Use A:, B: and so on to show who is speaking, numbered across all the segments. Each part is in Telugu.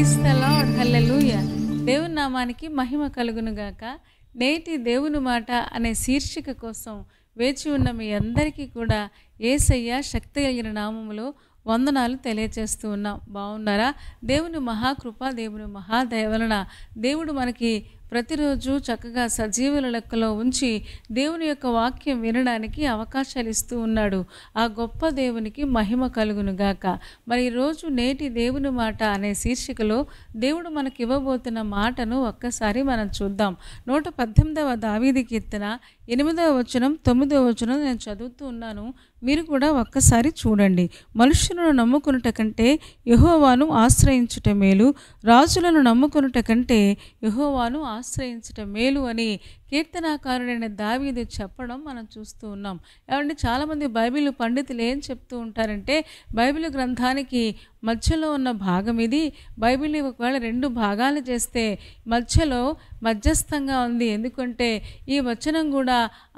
A: ప్రైజ్ ద లార్డ్, హల్లెలూయా. దేవుని నామానికి మహిమ కలుగును గాక. నేటి దేవుని మాట అనే శీర్షిక కోసం వేచి ఉన్న మీ అందరికీ కూడా యేసయ్య శక్తి కలిగిన నామములో వందనాలు తెలియచేస్తూ ఉన్నాం. బాగున్నారా? దేవుని మహాకృప, దేవుని మహాదయ వలన దేవుడు మనకి ప్రతిరోజు చక్కగా సజీవుల లెక్కలో ఉంచి దేవుని యొక్క వాక్యం వినడానికి అవకాశాలు ఇస్తూ ఉన్నాడు. ఆ గొప్ప దేవునికి మహిమ కలుగును గాక. మరి ఈరోజు నేటి దేవుని మాట అనే శీర్షికలో దేవుడు మనకి ఇవ్వబోతున్న మాటను ఒక్కసారి మనం చూద్దాం. 118వ దావీదు కీర్తన 8వ వచనం 9వ వచనం నేను చదువుతూ ఉన్నాను. మీరు కూడా ఒక్కసారి చూడండి. మనుష్యులను నమ్ముకొనుట కంటే యెహోవాను ఆశ్రయించుట మేలు, రాజులను నమ్ముకొనుట కంటే యెహోవాను ఆశ్రయించుట మేలు అని కీర్తనాకారుడైన దావీదు చెప్పడం మనం చూస్తూ ఉన్నాం. ఏమంటే చాలామంది బైబిల్ పండితులు ఏం చెప్తూ ఉంటారంటే, బైబిల్ గ్రంథానికి మధ్యలో ఉన్న భాగం ఇది. బైబిల్ ఒకవేళ 2 భాగాలు చేస్తే మధ్యలో మధ్యస్థంగా ఉంది. ఎందుకంటే ఈ వచనం కూడా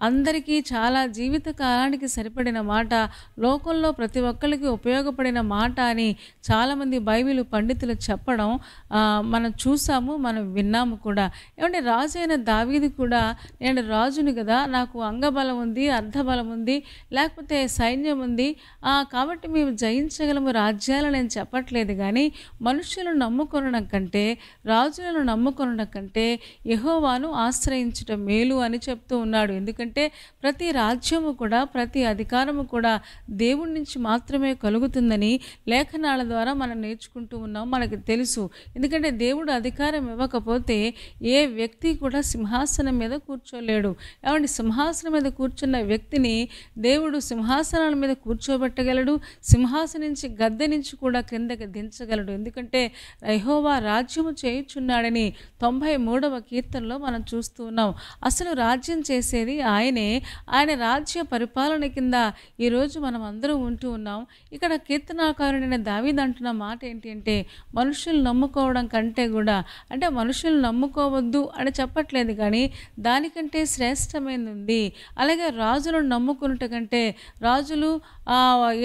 A: అందరికీ చాలా జీవిత కాలానికి సరిపడిన మాట, లోకంలో ప్రతి ఒక్కరికి ఉపయోగపడిన మాట అని చాలామంది బైబిల్ పండితులు చెప్పడం మనం చూసాము, మనం విన్నాము కూడా. ఏమంటే రాజు అయిన దావీదు కూడా, నేను రాజుని కదా, నాకు అంగబలం ఉంది, అర్ధబలం ఉంది, లేకపోతే సైన్యం ఉంది, కాబట్టి మేము జయించగలము రాజ్యాలు నేను చెప్పట్లేదు. కానీ మనుషులను నమ్ముకొనడం కంటే, రాజులను నమ్ముకొనడం కంటే యెహోవాను ఆశ్రయించటం మేలు అని చెప్తూ ఉన్నాడు. ఎందుకంటే ప్రతి రాజ్యము కూడా, ప్రతి అధికారము కూడా దేవుడి నుంచి మాత్రమే కలుగుతుందని లేఖనాల ద్వారా మనం నేర్చుకుంటూ ఉన్నాం, మనకు తెలుసు. ఎందుకంటే దేవుడు అధికారం ఇవ్వకపోతే ఏ వ్యక్తి కూడా సింహాసనం మీద కూర్చోలేడు. ఏమంటే సింహాసనం మీద కూర్చున్న వ్యక్తిని దేవుడు సింహాసనాల మీద కూర్చోబెట్టగలడు, సింహాసనం నుంచి గద్దె నుంచి కూడా క్రిందకి దించగలడు. ఎందుకంటే యెహోవా రాజ్యము చేయుచున్నాడని 93వ కీర్తనలో మనం చూస్తూ ఉన్నాం. అసలు రాజ్యం చేసేది ఆయనే. ఆయన రాజ్య పరిపాలన కింద ఈరోజు మనం అందరం ఉంటూ ఉన్నాం. ఇక్కడ కీర్తనాకారుడైన దావీదు అంటున్న మాట ఏంటి అంటే, మనుషులు నమ్ముకోవడం కంటే కూడా, అంటే మనుషులు నమ్ముకోవద్దు అని చెప్పట్లేదు, కానీ దానికంటే శ్రేష్టమైనది ఉంది. అలాగే రాజులను నమ్ముకున్నట కంటే, రాజులు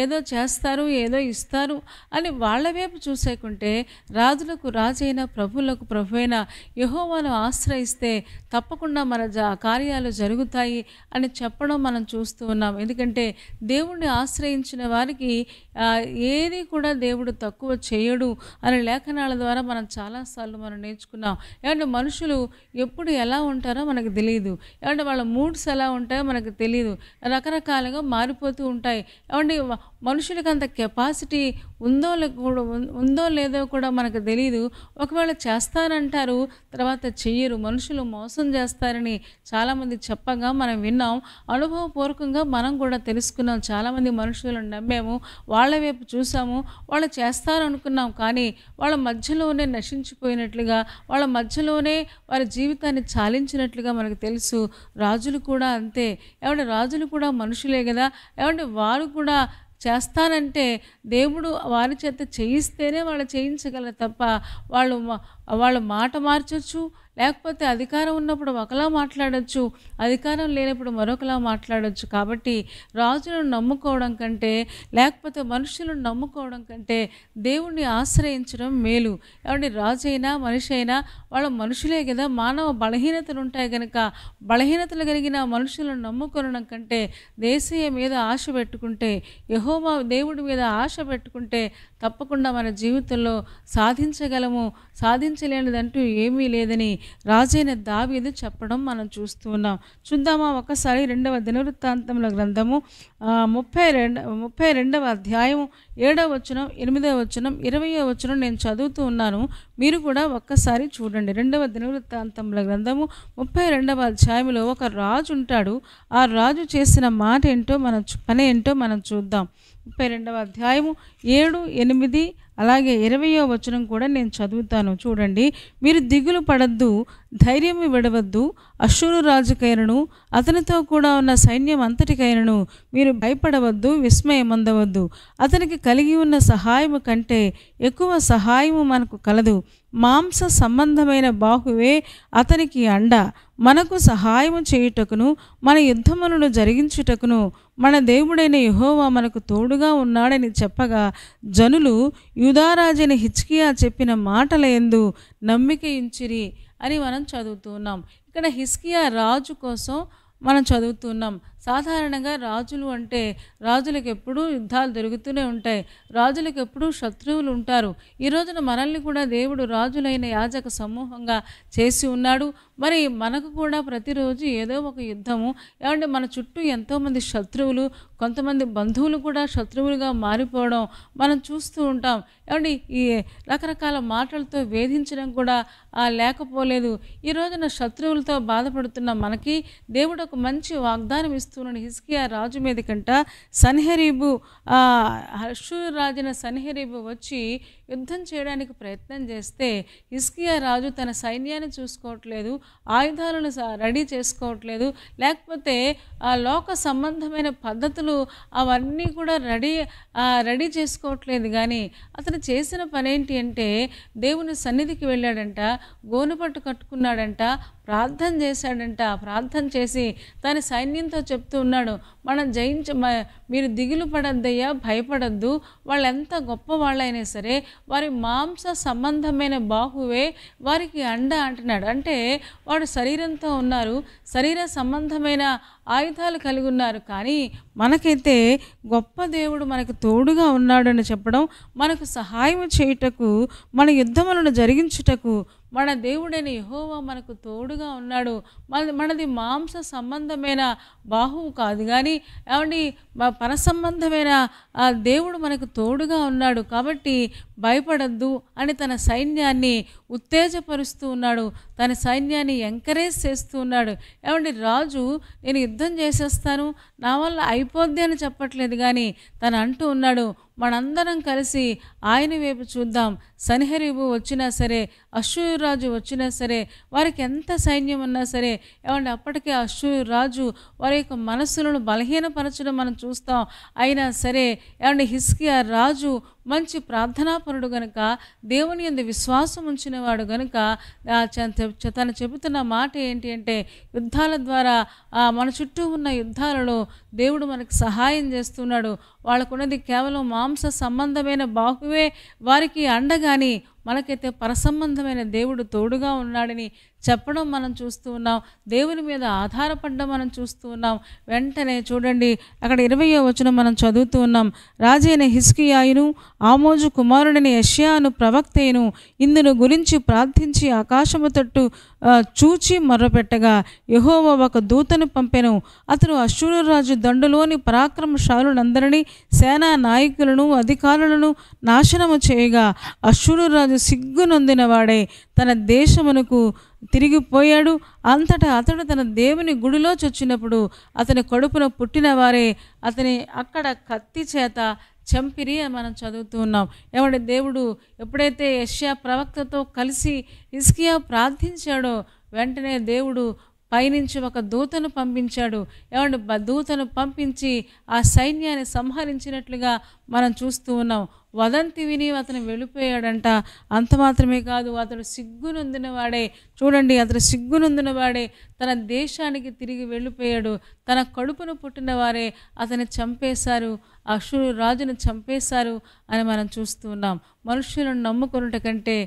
A: ఏదో చేస్తారు, ఏదో ఇస్తారు అని వాళ్ళ వైపు చూసేకుంటే, రాజులకు రాజైన, ప్రభువులకు ప్రభువైన యెహోవాను ఆశ్రయిస్తే తప్పకుండా మన కార్యాలు జరుగుతాయి అని చెప్పడం మనం చూస్తూ ఉన్నాం. ఎందుకంటే దేవుణ్ణి ఆశ్రయించిన వారికి ఏది కూడా దేవుడు తక్కువ చేయడు అనే లేఖనాల ద్వారా మనం చాలాసార్లు మనం నేర్చుకున్నాం. ఏమంటే మనుషులు ఎప్పుడు ఎలా ఉంటారో మనకు తెలియదు. ఏమంటే వాళ్ళ మూడ్స్ ఎలా ఉంటాయో మనకు తెలియదు. రకరకాలుగా మారిపోతూ ఉంటాయి. ఏమంటే మనుషులకు అంత కెపాసిటీ ఉందో లేదో కూడా మనకు తెలియదు. ఒకవేళ చేస్తానంటారు, తర్వాత చెయ్యరు. మనుషులు మోసం చేస్తారని చాలామంది చెప్పగా మనం విన్నాం. అనుభవపూర్వకంగా మనం కూడా తెలుసుకున్నాం. చాలామంది మనుషులను నమ్మాము, వాళ్ళ వైపు చూసాము, వాళ్ళు చేస్తారనుకున్నాం, కానీ వాళ్ళ మధ్యలోనే నశించిపోయినట్లుగా, వాళ్ళ మధ్యలోనే వారి జీవితాన్ని చాలించినట్లుగా మనకు తెలుసు. రాజులు కూడా అంతే. ఏమంటే రాజులు కూడా మనుషులే కదా. ఏమంటే వారు కూడా చేస్తానంటే దేవుడు వారి చేత చేయిస్తేనే వాళ్ళు చేయించగలరు తప్ప వాళ్ళు మాట మార్చొచ్చు, లేకపోతే అధికారం ఉన్నప్పుడు ఒకలా మాట్లాడచ్చు, అధికారం లేనప్పుడు మరొకలా మాట్లాడచ్చు. కాబట్టి రాజులను నమ్ముకోవడం కంటే, లేకపోతే మనుషులను నమ్ముకోవడం కంటే దేవుణ్ణి ఆశ్రయించడం మేలు. ఏమంటే రాజు అయినా మనిషి అయినా వాళ్ళ మనుషులే కదా, మానవ బలహీనతలు ఉంటాయి కనుక బలహీనతలు కలిగిన మనుషులను నమ్ముకొనడం కంటే, దేశీయ మీద ఆశ పెట్టుకుంటే, యెహోవా దేవుడి మీద ఆశ పెట్టుకుంటే తప్పకుండా మన జీవితంలో సాధించగలము. సాధించలేనిదంటూ ఏమీ లేదని రాజైన దావీదు చెప్పడం మనం చూస్తూ ఉన్నాం. చూద్దామా ఒకసారి 2వ దినవృత్తాంతముల గ్రంథము 32వ అధ్యాయం 7వ వచనం, 8వ వచనం, 20వ వచనం నేను చదువుతూ ఉన్నాను. మీరు కూడా ఒక్కసారి చూడండి. 2వ దినవృత్తాంతముల గ్రంథము 32వ అధ్యాయంలో ఒక రాజు ఉంటాడు. ఆ రాజు చేసిన మాట ఏంటో పని ఏంటో మనం చూద్దాం. 32వ అధ్యాయము 7, 8 అలాగే 20వ వచనం కూడా నేను చదువుతాను. చూడండి. మీరు దిగులు పడద్దు, ధైర్యము విడవద్దు. అష్షూరు రాజుకైనను అతనితో కూడా ఉన్న సైన్యం అంతటికైనను మీరు భయపడవద్దు, విస్మయమందవద్దు. అతనికి కలిగి ఉన్న సహాయము కంటే ఎక్కువ సహాయము మనకు కలదు. మాంస సంబంధమైన బాహువే అతనికి అండ. మనకు సహాయము చేయుటకును మన యుద్ధములను జరిగించుటకును మన దేవుడైన యెహోవా మనకు తోడుగా ఉన్నాడని చెప్పగా జనులు యూదారాజైన హిజ్కియా చెప్పిన మాటల యందు నమ్మిక ఉంచిరి అని మనం చదువుతున్నాం. ఇక్కడ హిజ్కియా రాజు కోసం మనం చదువుతున్నాం. సాధారణంగా రాజులు అంటే రాజులకు ఎప్పుడూ యుద్ధాలు జరుగుతూనే ఉంటాయి. రాజులకు ఎప్పుడూ శత్రువులు ఉంటారు. ఈ రోజున మనల్ని కూడా దేవుడు రాజులైన యాజక సమూహంగా చేసి ఉన్నాడు. మరి మనకు కూడా ప్రతిరోజు ఏదో ఒక యుద్ధము. ఏమంటే మన చుట్టూ ఎంతోమంది శత్రువులు, కొంతమంది బంధువులు కూడా శత్రువులుగా మారిపోవడం మనం చూస్తూ ఉంటాం. ఏమండి ఈ రకరకాల మాటలతో వేధించడం కూడా లేకపోలేదు. ఈ రోజున శత్రువులతో బాధపడుతున్న మనకి దేవుడు ఒక మంచి వాగ్దానం ఇస్తున్నాడు. హిజ్కియా రాజు మీద కంట సన్హెరీబు అష్షూరు రాజైన సన్హెరీబు వచ్చి యుద్ధం చేయడానికి ప్రయత్నం చేస్తే హిజ్కియా రాజు తన సైన్యాన్ని చూసుకోవట్లేదు, ఆయుధాలను రెడీ చేసుకోవట్లేదు, లేకపోతే ఆ లోక సంబంధమైన పద్ధతులు అవన్నీ కూడా రెడీ చేసుకోవట్లేదు. కానీ అతను చేసిన పని ఏంటి అంటే దేవుని సన్నిధికి వెళ్ళాడంట, గోనుపట్టు కట్టుకున్నాడంట, ప్రార్థన చేశాడంట. ప్రార్థన చేసి తన సైన్యంతో చెప్తూ ఉన్నాడు, మనం మీరు దిగులు పడద్దయ్యా, భయపడద్దు. వాళ్ళు ఎంత గొప్ప వాళ్ళైనా సరే వారి మాంస సంబంధమైన బాహువే వారికి అండ అంటున్నాడు. అంటే వాడు శరీరంతో ఉన్నారు, శరీర సంబంధమైన ఆయుధాలు కలిగి ఉన్నారు. కానీ మనకైతే గొప్ప దేవుడు మనకు తోడుగా ఉన్నాడని చెప్పడం, మనకు సహాయం చేయుటకు, మన యుద్ధములను జరిగించుటకు మన దేవుడైన యెహోవా మనకు తోడుగా ఉన్నాడు. మనది మాంస సంబంధమైన బాహువు కాదు, కానీ ఏమండి పర సంబంధమైన దేవుడు మనకు తోడుగా ఉన్నాడు. కాబట్టి భయపడద్దు అని తన సైన్యాన్ని ఉత్తేజపరుస్తూ ఉన్నాడు, తన సైన్యాన్ని ఎంకరేజ్ చేస్తూ ఉన్నాడు. ఏమండి రాజు నేను యుద్ధం చేసేస్తాను, నా వల్ల అయిపోద్ది అని చెప్పట్లేదు, కానీ తను అంటూ ఉన్నాడు మనందరం కలిసి ఆయన వైపు చూద్దాం. సన్హెరీబు వచ్చినా సరే, అష్షూరు రాజు వచ్చినా సరే, వారికి ఎంత సైన్యం ఉన్నా సరే, ఏమంటే అప్పటికే అష్షూరు రాజు వారి యొక్క మనస్సులను బలహీనపరచడం మనం చూస్తాం. అయినా సరే ఏమంటే హిజ్కియా రాజు మంచి ప్రార్థనాపరుడు గనుక, దేవుని యందు విశ్వాసం ఉంచినవాడు గనుక తను చెబుతున్న మాట ఏంటి అంటే యుద్ధాల ద్వారా మన చుట్టూ ఉన్న యుద్ధాలలో దేవుడు మనకు సహాయం చేస్తున్నాడు. వాళ్ళకున్నది కేవలం మాంస సంబంధమైన బాహువే వారికి అండగాని మనకైతే పరసంబంధమైన దేవుడు తోడుగా ఉన్నాడని చెప్పడం మనం చూస్తూ ఉన్నాం. దేవుని మీద ఆధారపడడం మనం చూస్తూ ఉన్నాం. వెంటనే చూడండి అక్కడ 20వ వచనం మనం చదువుతూ ఉన్నాం. రాజైన హిజ్కియాయును ఆమోజు కుమారుడైన యెషయాను ప్రవక్తయును ఇందును గురించి ప్రార్థించి ఆకాశము తట్టు చూచి మొర్రపెట్టగా యెహోవా ఒక దూతను పంపెను. అతడు అష్షూరు రాజు దండులోని పరాక్రమశాలులందరినీ, సేనా నాయకులను, అధికారులను నాశనము చేయగా అష్షూరు రాజు సిగ్గునొందిన వాడై తన దేశమునకు తిరిగిపోయాడు. అంతటా అతడు తన దేవుని గుడిలో చొచ్చినప్పుడు అతని కడుపున పుట్టిన వారే అతని అక్కడ కత్తి చేత చంపిరి అని మనం చదువుతూ ఉన్నాం. ఏమంటే దేవుడు ఎప్పుడైతే యెషయా ప్రవక్తతో కలిసి హిజ్కియా ప్రార్థించాడో వెంటనే దేవుడు పైనుంచి ఒక దూతను పంపించాడు. ఏమంటే దూతను పంపించి ఆ సైన్యాన్ని సంహరించినట్లుగా మనం చూస్తూ ఉన్నాం. వదంతి విని అతను వెళ్ళిపోయాడంట. అంత మాత్రమే కాదు, అతడు సిగ్గునొందిన వాడే, చూడండి అతడు సిగ్గునొందిన వాడే తన దేశానికి తిరిగి వెళ్ళిపోయాడు. తన కడుపును పుట్టిన వారే అతన్ని చంపేశారు, అష్షూరు రాజును చంపేశారు అని మనం చూస్తూ ఉన్నాం. మనుషులను నమ్ముకొనుట కంటే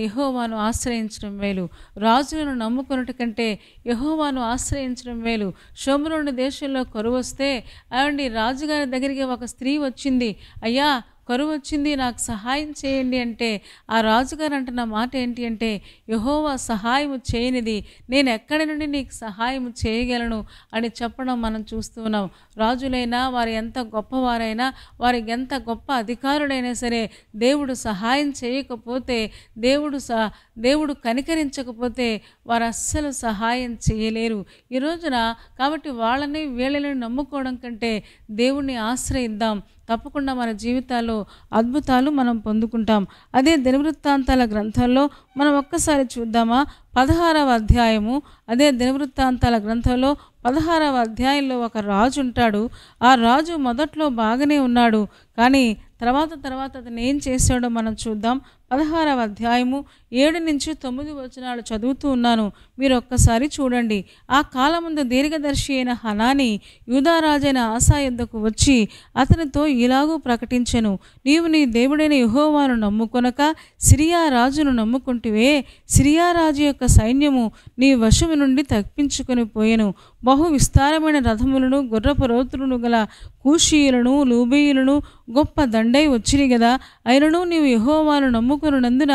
A: యెహోవాను ఆశ్రయించడం మేలు, రాజులను నమ్ముకొనుట కంటే యెహోవాను ఆశ్రయించడం మేలు. షోమ్రోను దేశంలో కరువు వస్తే అవండి రాజుగారి దగ్గరికి ఒక స్త్రీ వచ్చింది, అయ్యా కరువు వచ్చింది నాకు సహాయం చేయండి అంటే ఆ రాజుగారు అంటున్న మాట ఏంటి అంటే యెహోవా సహాయం చేయనిది నేను ఎక్కడి నుండి నీకు సహాయం చేయగలను అని చెప్పడం మనం చూస్తూ ఉన్నాం. రాజులైనా వారు ఎంత గొప్పవారైనా, వారికి ఎంత గొప్ప అధికారులైనా సరే దేవుడు సహాయం చేయకపోతే, దేవుడు కనికరించకపోతే వారు అస్సలు సహాయం చేయలేరు ఈ రోజున. కాబట్టి వీళ్ళని నమ్ముకోవడం కంటే దేవుణ్ణి ఆశ్రయిద్దాం. తప్పకుండా మన జీవితాల్లో అద్భుతాలు మనం పొందుకుంటాం. అదే దినవృత్తాంతాల గ్రంథంలో మనం ఒక్కసారి చూద్దామా? 16వ అధ్యాయము. అదే దినవృత్తాంతాల గ్రంథంలో 16వ అధ్యాయంలో ఒక రాజు ఉంటాడు. ఆ రాజు మొదట్లో బాగానే ఉన్నాడు, కానీ తర్వాత అతను ఏం చేశాడో మనం చూద్దాం. 16వ అధ్యాయము 7-9 వచనాలు చదువుతూ ఉన్నాను, మీరు ఒక్కసారి చూడండి. ఆ కాలమందు దీర్ఘదర్శి అయిన హనాని యూదారాజైన ఆసా యొద్దకు వచ్చి అతనితో ఇలాగూ ప్రకటించెను, నీవు నీ దేవుడైన యెహోవాను నమ్ముకొనక సిరియా రాజును నమ్ముకుంటివే. సిరియా రాజు యొక్క సైన్యము నీ వశము నుండి తప్పించుకొని పోయెను. బహు విస్తారమైన రథములను గుర్రపు రౌతులను గల కూషీయులను లూబీయులను గొప్ప దండై వచ్చిరి గదా. అయినను నీవు యెహోవాను నమ్ముకొనున్నందున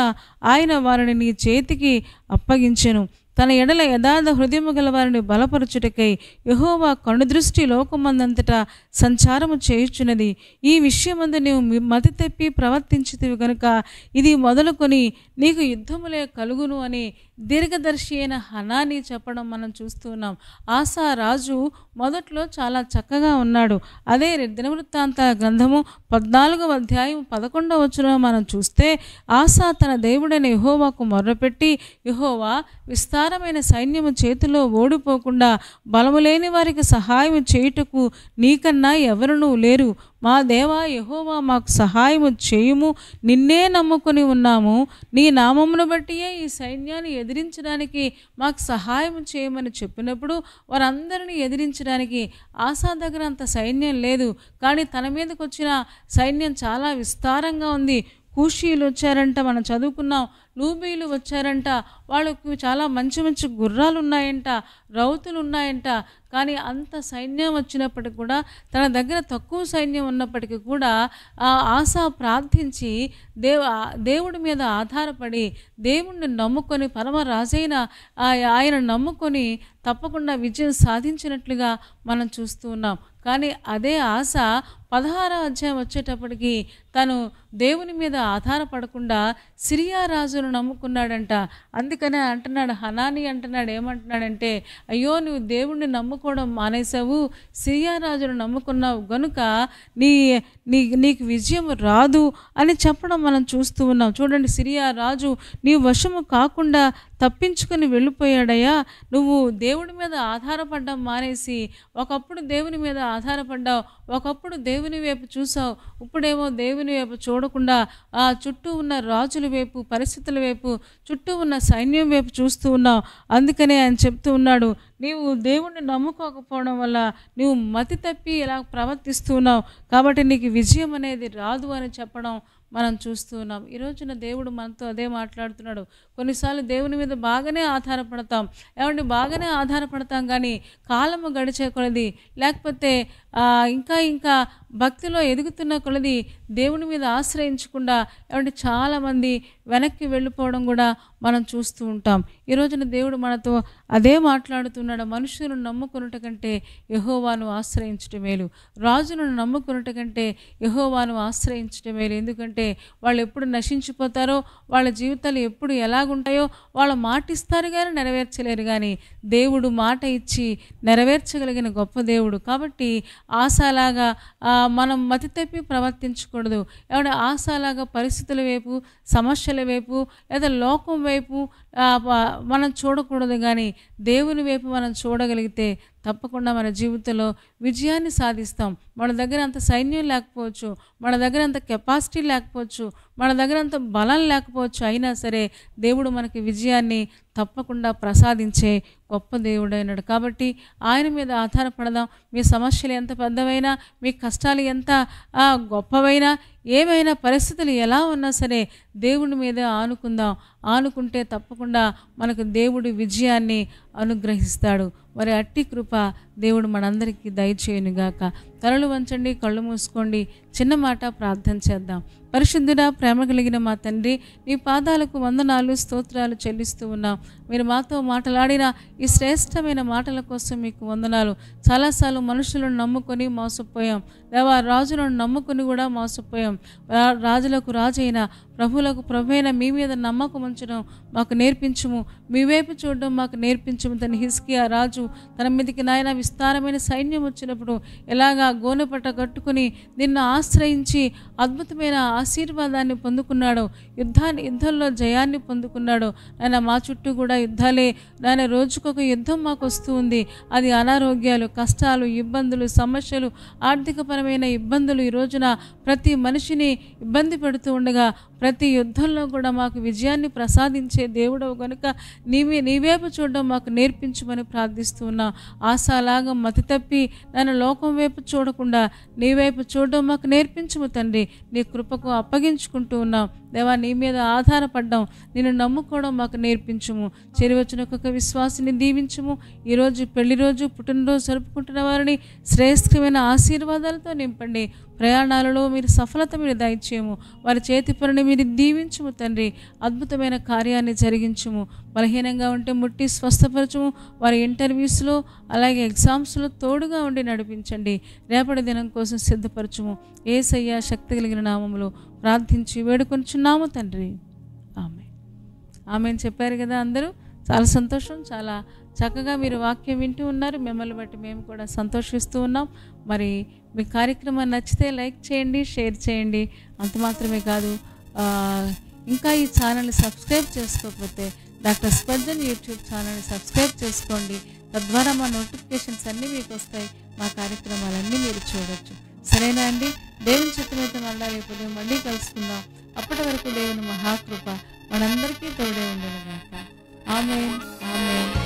A: ఆయన వారిని నీ చేతికి అప్పగించెను. తన ఎడల యథార్థ హృదయము గల వారిని బలపరచుటకై యెహోవా కనుదృష్టి లోకమందంతటా సంచారము చేయుచున్నది. ఈ విషయమందు నీవు మతి తప్పి ప్రవర్తించితివి గనుక ఇది మొదలుకొని నీకు యుద్ధములే కలుగును అని దీర్ఘదర్శి అయిన హనాని చెప్పడం మనం చూస్తూ ఉన్నాం. ఆసా రాజు మొదట్లో చాలా చక్కగా ఉన్నాడు. అదే దినవృత్తాంతాల గ్రంథము 14వ అధ్యాయం 11వ వచనం మనం చూస్తే, ఆసా తన దేవుడైన యెహోవాకు మొర్రపెట్టి, యెహోవా, విస్తారమైన సైన్యము చేతిలో ఓడిపోకుండా బలము లేని వారికి సహాయం చేయుటకు నీకన్నా ఎవరునూ లేరు. మా దేవా యెహోవా, మాకు సహాయము చేయుము, నిన్నే నమ్ముకొని ఉన్నాము. నీ నామమును బట్టియే ఈ సైన్యాన్ని ఎదిరించడానికి మాకు సహాయం చేయమని చెప్పినప్పుడు వారందరినీ ఎదిరించడానికి ఆసా దగ్గర అంత సైన్యం లేదు, కానీ తన మీదకి వచ్చిన సైన్యం చాలా విస్తారంగా ఉంది. కూషీలు వచ్చారంట, మనం చదువుకున్నాం. లూబీలు వచ్చారంట, వాళ్ళకు చాలా మంచి మంచి గుర్రాలు ఉన్నాయంట, రౌతులు ఉన్నాయంట. కానీ అంత సైన్యం వచ్చినప్పటికి కూడా, తన దగ్గర తక్కువ సైన్యం ఉన్నప్పటికీ కూడా ఆసా ప్రార్థించి దేవుడి మీద ఆధారపడి దేవుణ్ణి నమ్ముకొని పరమరాజైన ఆయన నమ్ముకొని తప్పకుండా విజయం సాధించినట్లుగా మనం చూస్తూ ఉన్నాం. కానీ అదే ఆశ 16వ అధ్యాయం వచ్చేటప్పటికి తను దేవుని మీద ఆధారపడకుండా సిరియా రాజును నమ్ముకున్నాడంట. అందుకనే అంటున్నాడు, హనాని అంటున్నాడు, ఏమంటున్నాడంటే, అయ్యో నువ్వు దేవుణ్ణి నమ్ముకోవడం మానేసావు, సిరియా రాజును నమ్ముకున్నావు గనుక నీకు విజయం రాదు అని చెప్పడం మనం చూస్తూ ఉన్నాం. చూడండి, సిరియా రాజు నీ వశము కాకుండా తప్పించుకొని వెళ్ళిపోయాడయ్యా. నువ్వు దేవుడి మీద ఆధారపడ్డం మానేసి ఒకప్పుడు దేవుని మీద ఆధారపడ్డావు, ఒకప్పుడు దేవుని వైపు చూసావు, ఇప్పుడేమో దేవుని వైపు చూడకుండా ఆ చుట్టూ ఉన్న రాజుల వైపు, పరిస్థితుల వైపు, చుట్టూ ఉన్న సైన్యం వైపు చూస్తూ ఉన్నావు. అందుకనే ఆయన చెప్తూ ఉన్నాడు, నీవు దేవుణ్ణి నమ్ముకోకపోవడం వల్ల నువ్వు మతి తప్పి ఇలా ప్రవర్తిస్తూ ఉన్నావు, కాబట్టి నీకు విజయం అనేది రాదు అని చెప్పడం మనం చూస్తూ ఉన్నాం. ఈ రోజున దేవుడు మనతో అదే మాట్లాడుతున్నాడు. కొన్నిసార్లు దేవుని మీద బాగానే ఆధారపడతాం, బాగానే ఆధారపడతాం, కానీ కాలము గడిచే కొలది, లేకపోతే ఇంకా భక్తిలో ఎదుగుతున్న కొలది దేవుని మీద ఆశ్రయించకుండా చాలామంది వెనక్కి వెళ్ళిపోవడం కూడా మనం చూస్తూ ఉంటాం. ఈ రోజున దేవుడు మనతో అదే మాట్లాడుతున్నాడు. మనుషులను నమ్ముకున్నట కంటే యెహోవాను ఆశ్రయించటం మేలు, రాజును నమ్ముకున్నట కంటే యెహోవాను ఆశ్రయించటం మేలు. ఎందుకంటే వాళ్ళు ఎప్పుడు నశించిపోతారో, వాళ్ళ జీవితాలు ఎప్పుడు ఎలాగుంటాయో వాళ్ళు మాటిస్తారు కానీ నెరవేర్చలేరు, కానీ దేవుడు మాట ఇచ్చి నెరవేర్చగలిగిన గొప్ప దేవుడు. కాబట్టి ఆశలాగా మనం మతి తప్పి ప్రవర్తించకూడదు. ఆశలాగా పరిస్థితుల వైపు, సమస్యల వైపు లేదా లోకం వైపు మనం చూడకూడదు, కానీ దేవుని వైపు మనం చూడగలిగితే తప్పకుండా మన జీవితంలో విజయాన్ని సాధిస్తాం. మన దగ్గర అంత సైన్యం లేకపోవచ్చు, మన దగ్గర అంత కెపాసిటీ లేకపోవచ్చు, మన దగ్గర అంత బలం లేకపోవచ్చు, అయినా సరే దేవుడు మనకి విజయాన్ని తప్పకుండా ప్రసాదించే గొప్ప దేవుడైనాడు. కాబట్టి ఆయన మీద ఆధారపడదాం. మీ సమస్యలు ఎంత పెద్దవైనా, మీ కష్టాలు ఎంత గొప్పవైనా, ఏమైనా పరిస్థితులు ఎలా ఉన్నా సరే దేవుడి మీదే ఆనుకుందాం. ఆనుకుంటే తప్పకుండా మనకు దేవుడు విజయాన్ని అనుగ్రహిస్తాడు. మరి అట్టి కృప దేవుడు మనందరికీ దయచేయునుగాక. తలలు వంచండి, కళ్ళు మూసుకోండి, చిన్న మాట ప్రార్థన చేద్దాం. పరిశుద్ధుడా, ప్రేమ కలిగిన మా తండ్రి, నీ పాదాలకు వందనాలు, స్తోత్రాలు చెల్లిస్తూ ఉన్నాం. మీరు మాతో మాట్లాడిన ఈ శ్రేష్టమైన మాటల కోసం మీకు వందనాలు. చాలాసార్లు మనుషులను నమ్ముకొని మోసపోయాం, దేవా, రాజులను నమ్ముకొని కూడా మోసపోయాం. రాజులకు రాజైన, ప్రభువులకు ప్రభు అయిన మీ మీద నమ్మకం ఆశ్రయించడం మాకు నేర్పించుము, మీ వైపు చూడడం మాకు నేర్పించుము. తన హిజ్కియా రాజు తన మీదకి నాయన విస్తారమైన సైన్యం వచ్చినప్పుడు ఎలాగా గోనెపట్ట కట్టుకుని నిన్ను ఆశ్రయించి అద్భుతమైన ఆశీర్వాదాన్ని పొందుకున్నాడో, యుద్ధంలో జయాన్ని పొందుకున్నాడో నాయన మా చుట్టూ కూడా యుద్ధాలే నాయన, రోజుకొక యుద్ధం మాకు వస్తూ ఉంది. అది అనారోగ్యాలు, కష్టాలు, ఇబ్బందులు, సమస్యలు, ఆర్థికపరమైన ఇబ్బందులు ఈ రోజున ప్రతి మనిషిని ఇబ్బంది పెడుతూ ఉండగా ప్రతి యుద్ధంలో కూడా మాకు విజయాన్ని ప్రసాదించే దేవుడవు కనుక నీవేపు చూడడం మాకు నేర్పించమని ప్రార్థిస్తూ ఉన్నా. ఆశలాగా మతి తప్పి నన్ను లోకం వైపు చూడకుండా నీ వైపు చూడడం మాకు నేర్పించుము తండ్రి. నీ కృపకు అప్పగించుకుంటూ ఉన్నాం దేవా. నీ మీద ఆధారపడ్డాం, నిన్ను నమ్ముకోవడం మాకు నేర్పించుము. చేరివచ్చిన ఒక్కొక్క విశ్వాసిని దీవించుము. ఈరోజు పెళ్లి రోజు, పుట్టినరోజు జరుపుకుంటున్న వారిని శ్రేష్టమైన ఆశీర్వాదాలతో నింపండి. ప్రయాణాలలో మీరు సఫలత మీరు దయచేయము. వారి చేతి పనిని మీరు దీవించుము తండ్రి. అద్భుతమైన కార్యాన్ని జరిగించుము. బలహీనంగా ఉంటే ముట్టి స్వస్థపరచుము. వారి ఇంటర్వ్యూస్లో అలాగే ఎగ్జామ్స్లో తోడుగా ఉండి నడిపించండి. రేపటి దినం కోసం సిద్ధపరచుము. యేసయ్య శక్తి కలిగిన నామములో ప్రార్థించి వేడుకొంచున్నాము తండ్రి. ఆమెన్ చెప్పారు కదా అందరూ. చాలా సంతోషం. చాలా చక్కగా మీరు వాక్యం వింటూ ఉన్నారు. మిమ్మల్ని బట్టి మేము కూడా సంతోషిస్తూ ఉన్నాం. మరి మీ కార్యక్రమం నచ్చితే లైక్ చేయండి, షేర్ చేయండి. అంత మాత్రమే కాదు, ఇంకా ఈ ఛానల్ని సబ్స్క్రైబ్ చేసుకోకపోతే డాక్టర్ స్పర్జన్ యూట్యూబ్ ఛానల్ని సబ్స్క్రైబ్ చేసుకోండి. తద్వారా మా నోటిఫికేషన్స్ అన్నీ మీకు వస్తాయి. మా కార్యక్రమాలన్నీ మీరు చూడొచ్చు. సరేనా అండి? దేవుని చిత్తమైతే మళ్ళీ రేపు మళ్ళీ కలుసుకుందాం. అప్పటి వరకు దేవుని మహాకృప మనందరికీ తోడే ఉండను గాక. ఆమేన్, ఆమేన్.